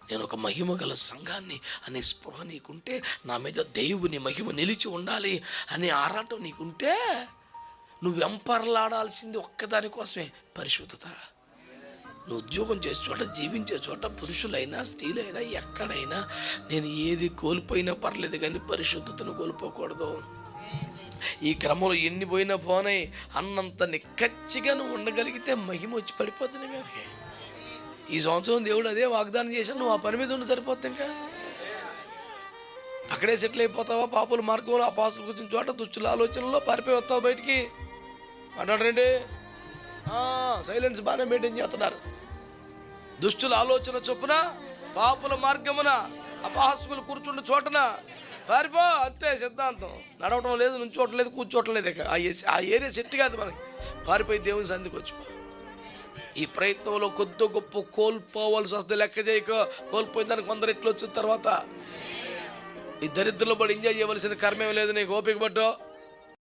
నేను ఒక మహిమ గల సంఘాన్ని అనే స్పృహ నీకుంటే, నా మీద దేవుని మహిమ నిలిచి ఉండాలి అనే ఆరాటం నీకుంటే, నువ్వు వెంపర్లాడాల్సింది ఒక్కదాని కోసమే, పరిశుద్ధత. నువ్వు ఉద్యోగం చేసే చోట, జీవించే చోట, పురుషులైనా స్త్రీలైనా ఎక్కడైనా నేను ఏది కోల్పోయినా పర్లేదు కానీ పరిశుద్ధతను కోల్పోకూడదు. ఈ క్రమంలో ఎన్ని పోయినా పోనాయి అన్నంత నిక్కచ్చిగా నువ్వు ఉండగలిగితే మహిమ వచ్చి పడిపోతుంది మీదకి. ఈ సంవత్సరం దేవుడు అదే వాగ్దానం చేశాను, నువ్వు ఆ పని మీద ఉండి సరిపోతుంది. ఇంకా అక్కడే సెటిల్ అయిపోతావా? పాపుల మార్గంలో, అపవాసులు కూర్చున్న చోట, దుష్టుల ఆలోచనలో పారిపోయి వస్తావు బయటికి. మాట్లాడరండి, సైలెన్స్ బాగానే మెయింటైన్ చేస్తున్నారు. దుష్టుల ఆలోచన చొప్పున, పాపుల మార్గమున, అపహాసకులు కూర్చున్న చోటన పారిపో, అంతే సిద్ధాంతం. నడవటం లేదు, నుంచోవటం లేదు, కూర్చోవటం లేదు. ఆ ఏరియా సెట్ కాదు మనకి. పారిపోయి దేవుని సంధికి వచ్చి ఈ ప్రయత్నంలో కొద్ది గొప్ప కోల్పోవాల్సి వస్తే లెక్క చేయక, కోల్పోయిన దానికి 100 రెట్లు వచ్చిన తర్వాత ఈ దరిద్రంలో పడి ఎంజాయ్ చేయవలసిన కర్మేం లేదు. నీకు ఓపిక పట్టు.